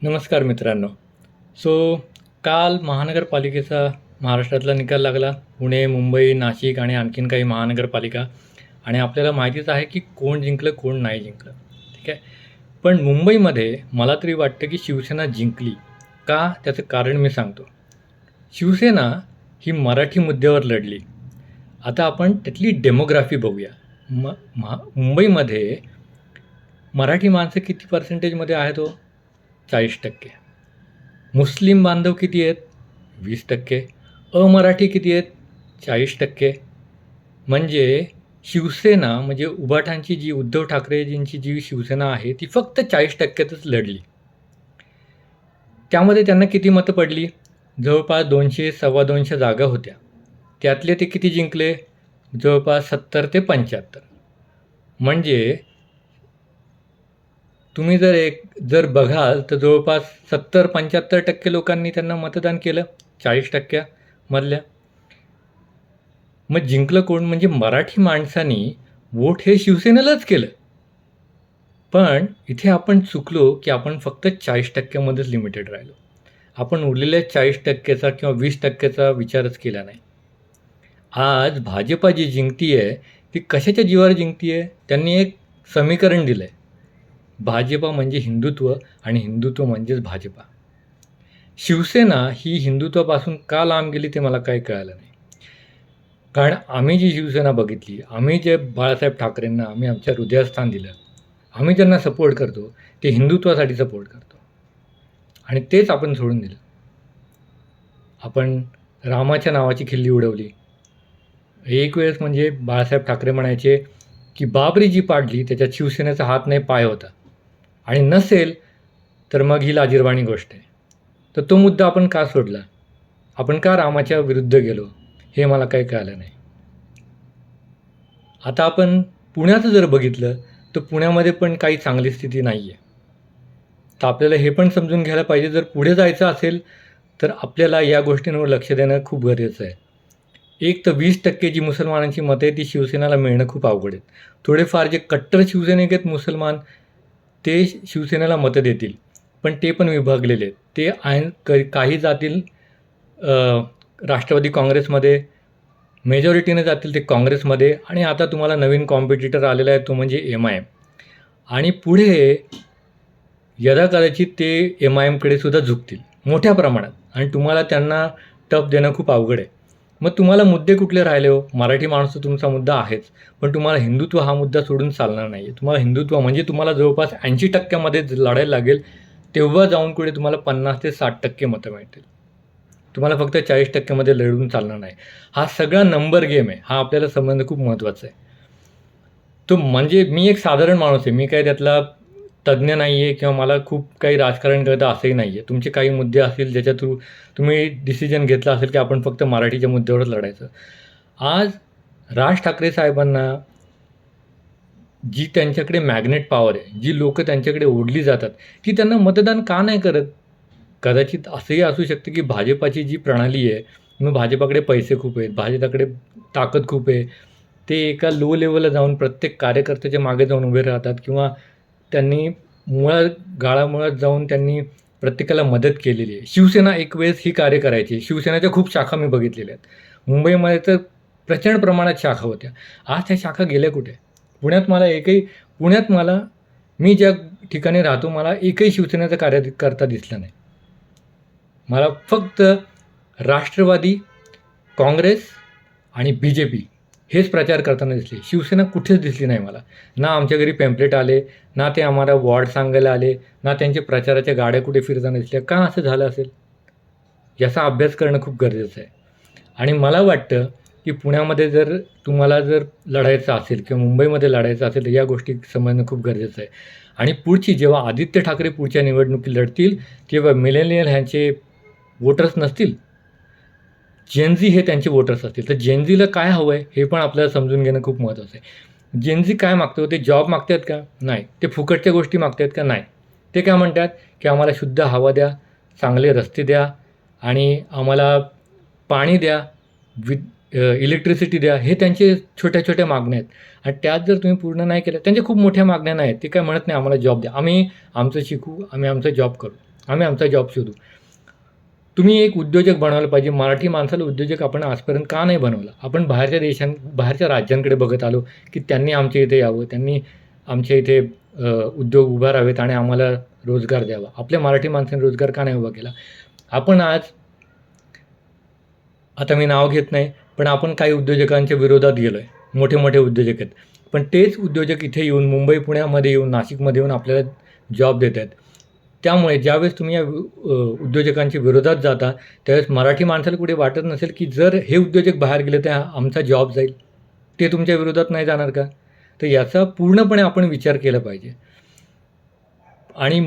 नमस्कार मित्रांनो. सो काल महानगरपालिकेचा महाराष्ट्रातला निकाल लागला. पुणे, मुंबई, नाशिक आणि आणखीन काही महानगरपालिका. आणि आपल्याला माहितीच आहे की कोण जिंकलं, कोण नाही जिंकलं. ठीक आहे. पण मुंबईमध्ये मला तरी वाटतं की शिवसेना जिंकली. का? त्याचं कारण मी सांगतो. शिवसेना ही मराठी मुद्द्यावर लढली. आता आपण त्यातली डेमोग्राफी बघूया. मुंबईमध्ये मराठी माणसं किती पर्सेंटेजमध्ये आहेत हो? 40%. मुस्लिम बांधव किती आहेत? 20%. अमराठी किती आहेत? 40%. म्हणजे शिवसेना म्हणजे उभाटांची जी उद्धव ठाकरेजींची जी शिवसेना आहे ती फक्त 40%तच लढली. त्यामध्ये त्यांना किती मतं पडली? जवळपास 200 250 जागा होत्या. त्यातले ते किती जिंकले? जवळपास 70 ते 75. म्हणजे तुम्ही जर बघाल तर जवळपास 70-75% लोकांनी त्यांना मतदान केलं 40%मधल्या. मग जिंकलं कोण? म्हणजे मराठी माणसांनी वोट हे शिवसेनेलाच केलं. पण इथे आपण चुकलो की आपण फक्त 40%मध्येच लिमिटेड राहिलो. आपण उरलेल्या 40%चा किंवा 20%चा विचारच केला नाही. आज भाजपा जी जिंकती आहे ती कशाच्या जीवावर जिंकती आहे? त्यांनी एक समीकरण दिलं आहे. भाजपा म्हणजे हिंदुत्व आणि हिंदुत्व म्हणजेच भाजपा. शिवसेना ही हिंदुत्वापासून का लांब गेली ते मला काही कळालं नाही. कारण आम्ही जी शिवसेना बघितली, आम्ही जे बाळासाहेब ठाकरेंना आम्ही आमच्या हृदयस्थान दिलं, आम्ही ज्यांना सपोर्ट करतो ते हिंदुत्वासाठी सपोर्ट करतो आणि तेच आपण सोडून दिलं. आपण रामाच्या नावाची खिल्ली उडवली. एक वेळेस म्हणजे बाळासाहेब ठाकरे म्हणायचे की बाबरी जी पाडली त्याच्यात शिवसेनेचा हात नाही पाय होता आणि नसेल तर मग ही लाजिरवाणी गोष्ट आहे. तर तो मुद्दा आपण का सोडला? आपण का रामाच्या विरुद्ध गेलो? हे मला काही कळलं नाही. आता आपण पुण्याचं जर बघितलं तर पुण्यामध्ये पण काही चांगली स्थिती नाही आहे. तर आपल्याला हे पण समजून घ्यायला पाहिजे, जर पुढे जायचं असेल तर आपल्याला या गोष्टींवर लक्ष देणं खूप गरजेचं आहे. एक तर 20% जी मुसलमानांची मतं आहे ती शिवसेनेला मिळणं खूप अवघड आहेत. थोडेफार जे कट्टर शिवसैनिक आहेत मुसलमान ते शिवसेनेला मतं देतील, पण ते पण विभागलेले आहेत. ते काही जातील राष्ट्रवादी काँग्रेसमध्ये, मेजॉरिटीने जातील ते काँग्रेसमध्ये आणि आता तुम्हाला नवीन कॉम्पिटिटर आलेला आहे तो म्हणजे MIM. आणि पुढे यदाकदाचित ते MIMकडे सुद्धा झुकतील मोठ्या प्रमाणात आणि तुम्हाला त्यांना टफ देणं खूप अवघड आहे. मग तुम्हाला मुद्दे कुठले राहिले हो? मराठी माणूस तुमचा मुद्दा आहेच, पण तुम्हाला हिंदुत्व हा मुद्दा सोडून चालणार नाही आहे. तुम्हाला हिंदुत्व म्हणजे तुम्हाला जवळपास 80%मध्ये लढायला लागेल, तेव्हा जाऊन कुठे तुम्हाला 50 ते 60% मतं मिळतील. तुम्हाला फक्त 40%मध्ये लढून चालणार नाही. हा सगळा नंबर गेम आहे. हा आपल्याला समजणं खूप महत्त्वाचं आहे. तो म्हणजे मी एक साधारण माणूस आहे. मी काही त्यातला तज्ज्ञ नाही आहे किंवा मला खूप काही राजकारण कळतं असंही नाही आहे. तुमचे काही मुद्दे असतील ज्याच्या थ्रू तुम्ही डिसिजन घेतला असेल की आपण फक्त मराठीच्या मुद्द्यावरच लढायचं. आज राज ठाकरे साहेबांना जी त्यांच्याकडे मॅग्नेट पॉवर आहे, जी लोकं त्यांच्याकडे ओढली जातात, ती त्यांना मतदान का नाही करत? कदाचित असंही असू शकतं की भाजपाची जी प्रणाली आहे, मग भाजपाकडे पैसे खूप आहेत, भाजपाकडे ताकद खूप आहे. ते एका लो लेवलला जाऊन प्रत्येक कार्यकर्त्याच्या मागे जाऊन उभे राहतात किंवा त्यांनी गाळामुळात जाऊन त्यांनी प्रत्येकाला मदत केलेली आहे. शिवसेना एक वेळेस ही कार्य करायची. शिवसेनेच्या खूप शाखा मी बघितलेल्या आहेत. मुंबईमध्ये तर प्रचंड प्रमाणात शाखा होत्या. आज त्या शाखा गेल्या कुठे? पुण्यात मला मी ज्या ठिकाणी राहतो मला एकही शिवसेनेचा कार्यकर्ता दिसला नाही. मला फक्त राष्ट्रवादी, काँग्रेस आणि BJP हेच प्रचार करताना दिसले. शिवसेना कुठेच दिसली नाही मला. ना आमच्या घरी पॅम्पलेट आले, ना ते आम्हाला वॉर्ड सांगायला आले, ना त्यांच्या प्रचाराच्या गाड्या कुठे फिरताना दिसल्या. का असं झालं असेल? याचा अभ्यास करणं खूप गरजेचं आहे. आणि मला वाटतं की पुण्यामध्ये जर तुम्हाला जर लढायचं असेल किंवा मुंबईमध्ये लढायचं असेल तर या गोष्टी समजणं खूप गरजेचं आहे. आणि पुढची जेव्हा आदित्य ठाकरे पुढच्या निवडणुकीत लढतील तेव्हा मिलेनियल ह्यांचे वोटर्स नसतील, जेनझी हे त्यांचे वोटर्स असतील. तर जेनझीला काय हवं आहे हे पण आपल्याला समजून घेणं खूप महत्त्वाचं आहे. जेनझी काय मागतो? ते जॉब मागतात का? नाही. ते फुकटच्या गोष्टी मागतात का? नाही. ते काय म्हणतात की आम्हाला शुद्ध हवा द्या, चांगले रस्ते द्या आणि आम्हाला पाणी द्या, इलेक्ट्रिसिटी द्या. हे त्यांचे छोट्या छोट्या मागण्या आहेत आणि त्यात जर तुम्ही पूर्ण नाही केल्या, त्यांच्या खूप मोठ्या मागण्या नाहीत. ते काय म्हणत नाही आम्हाला जॉब द्या, आम्ही आमचं शिकू, आम्ही आमचा जॉब करू. आम्ही आमचा जॉब शोधू. तुम्ही एक उद्योजक बनवायला पाहिजे. मराठी माणसाला उद्योजक आपण आजपर्यंत का नाही बनवलं? आपण बाहेरच्या राज्यांकडे बघत आलो की त्यांनी आमच्या इथे यावं, त्यांनी आमच्या इथे उद्योग उभारावेत आणि आम्हाला रोजगार द्यावा. आपल्या मराठी माणसाने रोजगार का नाही उभा केला? आपण आज, आता मी नाव घेत नाही, पण आपण काही उद्योजकांच्या विरोधात गेलो आहे. मोठे मोठे उद्योजक आहेत, पण तेच उद्योजक इथे येऊन मुंबई पुण्यामध्ये येऊन नाशिकमध्ये येऊन आपल्याला जॉब देत आहेत. त्यामुळे ज्यावेळेस तुम्ही या उद्योजकांच्या विरोधात जाता त्यावेळेस मराठी माणसाला कुठे वाटत नसेल की जर हे उद्योजक बाहेर गेले तर आमचा जॉब जाईल, ते तुमच्या विरोधात नाही जाणार का? तर याचा पूर्णपणे आपण विचार केला पाहिजे. आणि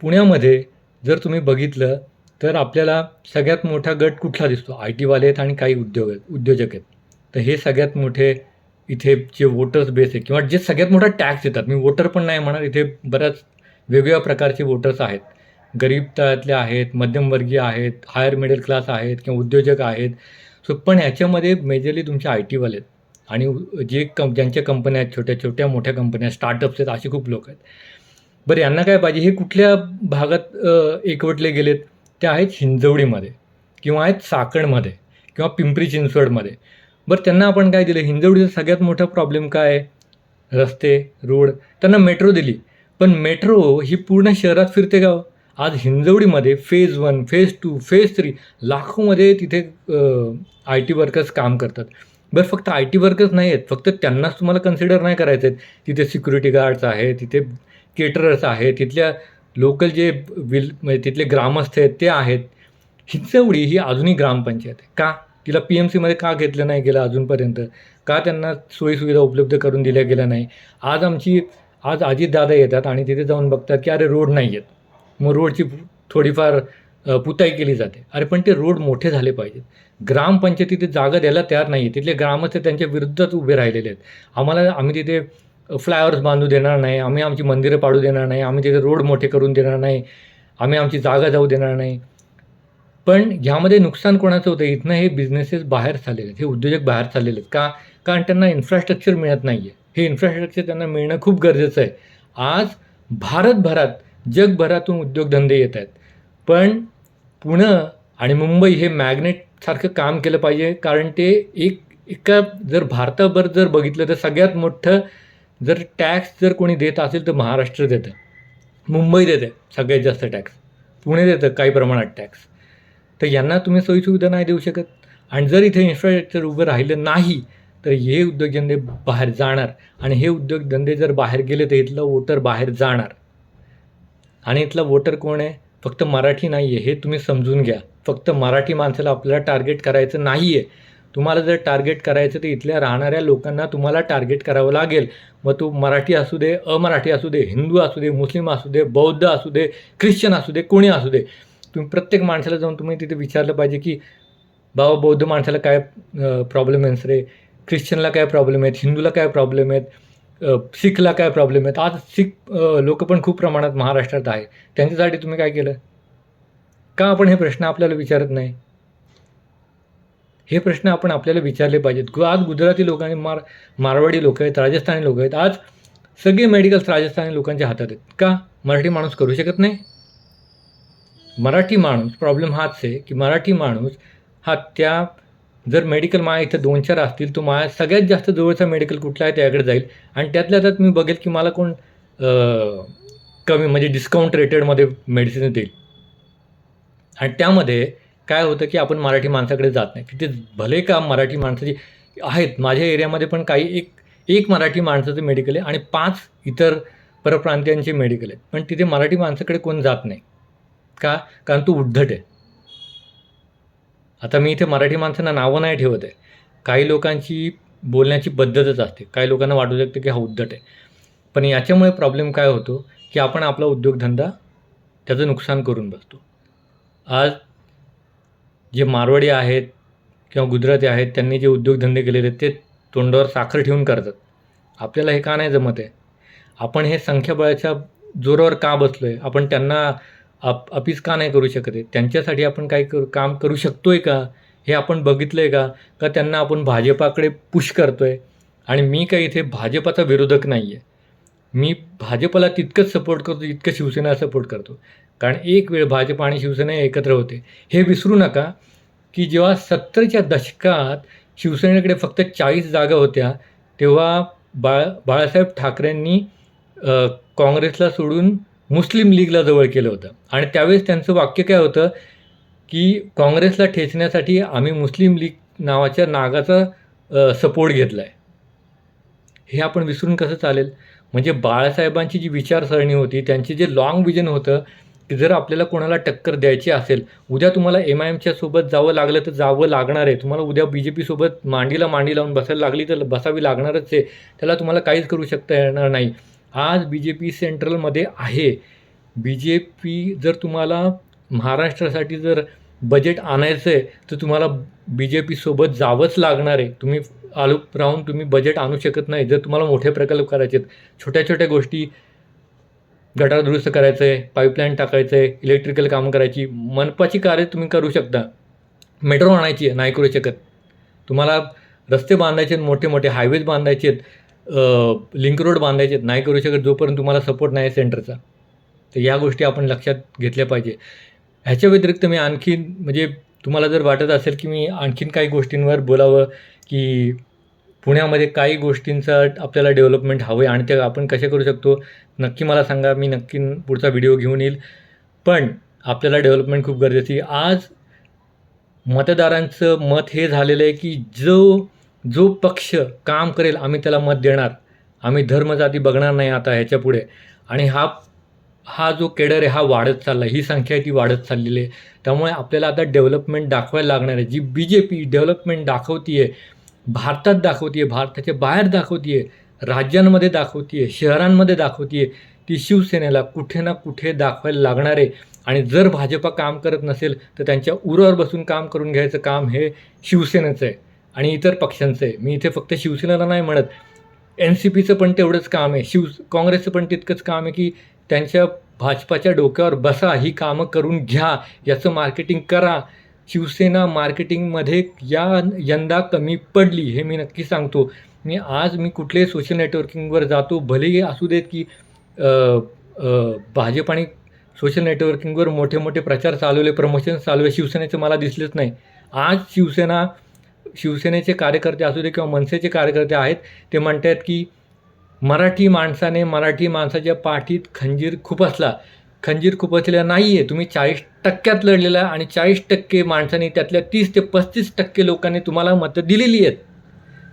पुण्यामध्ये जर तुम्ही बघितलं तर आपल्याला सगळ्यात मोठा गट कुठला दिसतो? आय टीवाले आहेत आणि काही उद्योजक आहेत. तर हे सगळ्यात मोठे इथे जे वोटर्स बेस आहे किंवा जे सगळ्यात मोठा टॅक्स देतात, मी वोटर पण नाही म्हणणार, इथे बऱ्याच वेगवेगळ्या प्रकारचे वोटर्स आहेत. गरीब तळातले आहेत, मध्यमवर्गीय आहेत, हायर मिडल क्लास आहेत किंवा उद्योजक आहेत. पण ह्याच्यामध्ये मेजरली तुमचे आय टीवाले आहेत आणि ज्यांच्या कंपन्या आहेत, छोट्या छोट्या मोठ्या कंपन्या, स्टार्टअप्स आहेत, असे खूप लोक आहेत. बरं, यांना काय पाहिजे? हे कुठल्या भागात एकवटले गेलेत? ते आहेत हिंजवडीमध्ये किंवा आहेत चाकणमध्ये किंवा पिंपरी चिंचवडमध्ये. बरं, त्यांना आपण काय दिलं? हिंजवडीचा सगळ्यात मोठा प्रॉब्लेम काय आहे? रस्ते, रोड. त्यांना मेट्रो दिली, पण मेट्रो ही पूर्ण शहरात फिरते का? आज हिंजवडीमध्ये फेज 1, फेज 2, फेज 3 लाखोमध्ये तिथे आय टी वर्कर्स काम करतात. बरं, फक्त आय टी वर्कर्स नाही आहेत, फक्त त्यांनाच तुम्हाला कन्सिडर नाही करायचं आहेत. तिथे सिक्युरिटी गार्ड्स आहेत, तिथे केटरर्स आहेत, तिथल्या लोकल जे म्हणजे तिथले ग्रामस्थ आहेत ते आहेत. हिंजवडी ही अजूनही ग्रामपंचायत आहे. का? तिला पी एम सीमध्ये का घेतलं नाही गेलं अजूनपर्यंत? का त्यांना सोयीसुविधा उपलब्ध करून दिल्या गेल्या नाही? आज अजितदादा येतात आणि तिथे जाऊन बघतात की अरे रोड नाही आहेत. मग रोडची थोडीफार पुताई केली जाते. अरे पण ते रोड मोठे झाले पाहिजेत. ग्रामपंचायती जागा द्यायला तयार नाही आहे. तिथले ग्रामस्थ त्यांच्या विरुद्धच उभे राहिलेले आहेत. आम्ही तिथे फ्लायओव्हर्स बांधू देणार नाही, आम्ही आमची मंदिरं पाडू देणार नाही, आम्ही तिथे रोड मोठे करून देणार नाही, आम्ही आमची जागा जाऊ देणार नाही. पण ह्यामध्ये नुकसान कोणाचं होतं? इथनं हे बिझनेसेस बाहेर चाललेले आहेत, हे उद्योजक बाहेर चाललेले आहेत. का? कारण त्यांना इन्फ्रास्ट्रक्चर मिळत नाही आहे. हे इन्फ्रास्ट्रक्चर त्यांना मिळणं खूप गरजेचं आहे. आज भारतभरात, जगभरातून उद्योगधंदे येत आहेत, पण पुणे आणि मुंबई हे मॅग्नेटसारखं काम केलं पाहिजे. कारण ते जर भारताभर जर बघितलं तर सगळ्यात मोठं जर टॅक्स जर कोणी देत असेल तर महाराष्ट्र देतं, मुंबई देते सगळ्यात जास्त टॅक्स, पुणे देतं काही प्रमाणात टॅक्स. तर यांना तुम्ही सोयीसुविधा नाही देऊ शकत. आणि जर इथे इन्फ्रास्ट्रक्चर उभं राहिलं नाही तर हे उद्योगधंदे बाहेर जाणार आणि हे उद्योगधंदे जर बाहेर गेले तर इथलं वोटर बाहेर जाणार. आणि इथला वोटर कोण आहे? फक्त मराठी नाही आहे, हे तुम्ही समजून घ्या. फक्त मराठी माणसाला आपल्याला टार्गेट करायचं नाही आहे. तुम्हाला जर टार्गेट करायचं तर इथल्या राहणाऱ्या लोकांना तुम्हाला टार्गेट करावं लागेल. मग तो मराठी असू दे, अमराठी असू दे, हिंदू असू दे, मुस्लिम असू दे, बौद्ध असू दे, ख्रिश्चन असू दे, कोणी असू दे. तुम्ही प्रत्येक माणसाला जाऊन तुम्ही तिथे विचारलं पाहिजे की बाबा बौद्ध माणसाला काय प्रॉब्लेम आहेत रे, ख्रिश्चनला काय प्रॉब्लेम आहेत, हिंदूला काय प्रॉब्लेम आहेत, सिखला काय प्रॉब्लेम आहेत. आज सिख लोक पण खूप प्रमाणात महाराष्ट्रात आहे. त्यांच्यासाठी तुम्ही काय केलं? का आपण हे प्रश्न आपल्याला विचारत नाही? हे प्रश्न आपण आपल्याला विचारले पाहिजेत. आज गुजराती लोक आणि मारवाडी लोक आहेत, राजस्थानी लोक आहेत. आज सगळे मेडिकल्स राजस्थानी लोकांच्या हातात आहेत. का? मराठी माणूस करू शकत नाही? मराठी माणूस, प्रॉब्लेम हाच आहे की मराठी माणूस हा जर मेडिकल इथं 2-4 असतील, तो सगळ्यात जास्त जवळचा मेडिकल कुठला आहे त्याकडे जाईल. आणि त्यातल्या त्यात मी बघेल की मला कोण कमी म्हणजे डिस्काउंट रेटेडमध्ये मेडिसिन देईल. आणि त्यामध्ये काय होतं की आपण मराठी माणसाकडे जात नाही. तिथे भले का मराठी माणसाची आहेत, माझ्या एरियामध्ये पण काही एक मराठी माणसाचं मेडिकल आहे आणि 5 इतर परप्रांतीयांचे मेडिकल आहेत. पण तिथे मराठी माणसाकडे कोण जात नाही. का? कारण तो उद्धट आहे. आता मी इथे मराठी माणसांना नावं नाही ठेवत आहे. काही लोकांची बोलण्याची पद्धतच असते. काही लोकांना वाटू शकतं की हा उद्धट आहे. पण याच्यामुळे प्रॉब्लेम काय होतो की आपण आपला उद्योगधंदा त्याचं नुकसान करून बसतो. आज जे मारवाडी आहेत किंवा गुजराती आहेत त्यांनी जे उद्योगधंदे केलेले आहेत ते तोंडावर साखर ठेवून करतात. आपल्याला हे का नाही जमत आहे? आपण हे संख्याबळाच्या जोरावर का बसलो आहे? आपण त्यांना अपीस का नाही करू शकत आहे? त्यांच्यासाठी आपण काम करू शकतो आहे का? हे आपण बघितलं आहे का? का त्यांना आपण भाजपाकडे पुश करतो आहे? आणि मी काही इथे भाजपाचा विरोधक नाही आहे. मी भाजपला तितकंच सपोर्ट करतो जितकं शिवसेना सपोर्ट करतो. कारण एक वेळ भाजप आणि शिवसेना एकत्र होते. हे विसरू नका की जेव्हा 70च्या दशकात शिवसेनेकडे फक्त 40 जागा होत्या, तेव्हा बाळासाहेब ठाकरेंनी काँग्रेसला सोडून मुस्लिम लीगला जवळ केलं होतं. आणि त्यावेळेस त्यांचं वाक्य काय होतं की काँग्रेसला ठेचण्यासाठी आम्ही मुस्लिम लीग नावाच्या नागाचा सपोर्ट घेतला आहे. हे आपण विसरून कसं चालेल? म्हणजे बाळासाहेबांची जी विचारसरणी होती, त्यांची जे लाँग विजन होतं, की जर आपल्याला कोणाला टक्कर द्यायची असेल, उद्या तुम्हाला MIMच्या सोबत जावं लागलं तर जावं लागणार आहे. तुम्हाला उद्या BJP सोबत मांडीला मांडी लावून बसायला लागली तर बसावी लागणारच आहे. त्याला तुम्हाला काहीच करू शकता येणार नाही. आज BJP सेंट्रलमध्ये आहे. BJP जर तुम्हाला महाराष्ट्रासाठी जर बजेट आणायचं आहे, तर तुम्हाला BJP सोबत जावंच लागणार आहे. तुम्ही आलूप राहून तुम्ही बजेट आणू शकत नाही. जर तुम्हाला मोठे प्रकल्प करायचे आहेत, छोट्या-छोट्या गोष्टी, गटार दुरुस्त करायचं आहे, पाईपलाईन टाकायचं आहे, इलेक्ट्रिकल कामं करायची, मनपाची कार्य तुम्ही करू शकता. मेट्रो आणायची आहे, नाही करू शकत. तुम्हाला रस्ते बांधायचे आहेत, मोठे-मोठे हायवेज बांधायचे आहेत, लिंक रोड बांधायचे आहेत, नाही करू शकत जोपर्यंत तुम्हाला सपोर्ट नाही सेंटरचा. तर या गोष्टी आपण लक्षात घेतल्या पाहिजे. ह्याच्या व्यतिरिक्त मी आणखीन म्हणजे तुम्हाला जर वाटत असेल की मी आणखीन काही गोष्टींवर बोलावं की पुण्यामध्ये काही गोष्टींचं आपल्याला डेव्हलपमेंट हवं आहे आणि ते आपण कसे करू शकतो, नक्की मला सांगा. मी नक्की पुढचा व्हिडिओ घेऊन येईल. पण आपल्याला डेव्हलपमेंट खूप गरजेची आहे. आज मतदारांचं मत हे झालेलं आहे की जो पक्ष काम करेल आम्ही त्याला मत देणार. आम्ही धर्मजाती बघणार नाही आता ह्याच्यापुढे. आणि हा जो केडर आहे हा वाढत चालला आहे. ही संख्या आहे ती वाढत चाललेली आहे. त्यामुळे आपल्याला आता डेव्हलपमेंट दाखवायला लागणार आहे. जी BJP डेव्हलपमेंट दाखवते आहे, भारतात दाखवते आहे, भारताच्या बाहेर दाखवते आहे, राज्यांमध्ये दाखवते आहे, शहरांमध्ये दाखवते आहे, ती शिवसेनेला कुठे ना कुठे दाखवायला लागणार आहे. आणि जर भाजपा काम करत नसेल तर त्यांच्या उरावर बसून काम करून घ्यायचं काम हे शिवसेनेचं आहे आणि इतर पक्षांचं आहे. मी इथे फक्त शिवसेनेला नाही म्हणत, NCPचं पण तेवढंच काम आहे, काँग्रेसचं पण तितकंच काम आहे की त्यांच्या भाजपाच्या डोक्यावर बसा, ही कामं करून घ्या, याचं मार्केटिंग करा. शिवसेना मार्केटिंगमध्ये यंदा कमी पडली हे मी नक्की सांगतो. मी कुठल्याही सोशल नेटवर्किंगवर जातो, भलेही असू देत की भाजप आणि सोशल नेटवर्किंगवर मोठे मोठे प्रचार चालवले, प्रमोशन्स चालवले, शिवसेनेचं मला दिसलेच नाही. आज शिवसेनेचे कार्यकर्ते असू दे किंवा मनसेचे कार्यकर्ते आहेत, ते म्हणत आहेत की मराठी माणसाच्या पाठीत खंजीर खुपसलेला नाही आहे. तुम्ही 40% लढलेला आहे आणि 40% माणसांनी त्यातल्या 30 ते 35% लोकांनी तुम्हाला मतं दिलेली आहेत.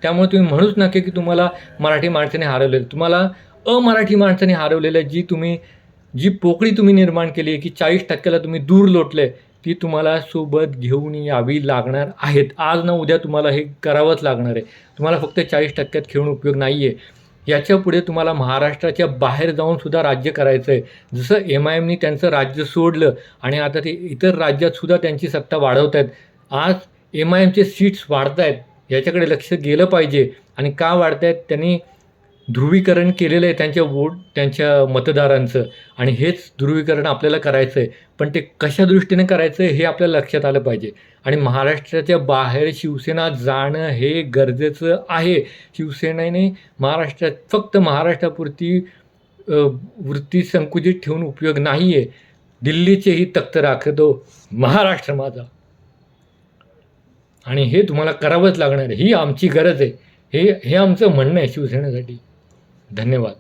त्यामुळे तुम्ही म्हणूच नका की तुम्हाला मराठी माणसाने हरवलेलं. तुम्हाला अमराठी माणसाने हरवलेलं आहे. जी पोकळी तुम्ही निर्माण केली आहे की 40%ला तुम्ही दूर लोटले, ती तुम्हाला सोबत घेऊन यावी लागणार आहेत. आज ना उद्या तुम्हाला हे करावंच लागणार आहे. तुम्हाला फक्त 40%त खेळून उपयोग नाही आहे. याच्यापुढे तुम्हाला महाराष्ट्राच्या बाहेर जाऊनसुद्धा राज्य करायचं आहे. जसं MIMनी त्यांचं राज्य सोडलं आणि आता ते इतर राज्यातसुद्धा त्यांची सत्ता वाढवत आहेत. आज MIMचे सीट्स वाढत आहेत, याच्याकडे लक्ष गेलं पाहिजे. आणि का वाढत आहेत? त्यांनी ध्रुवीकरण केलेलं आहे त्यांच्या मतदारांचं आणि हेच ध्रुवीकरण आपल्याला करायचं आहे. पण ते कशा दृष्टीने करायचं आहे हे आपल्याला लक्षात आलं पाहिजे. आणि महाराष्ट्राच्या बाहेर शिवसेना जाणं हे गरजेचं आहे. शिवसेनेने फक्त महाराष्ट्रापुरती वृत्ती संकुचित ठेवून उपयोग नाही आहे. दिल्लीचेही तख्त राखतो महाराष्ट्र माझा. आणि हे तुम्हाला करावंच लागणार आहे. ही आमची गरज आहे. हे आमचं म्हणणं आहे शिवसेनेसाठी. धन्यवाद.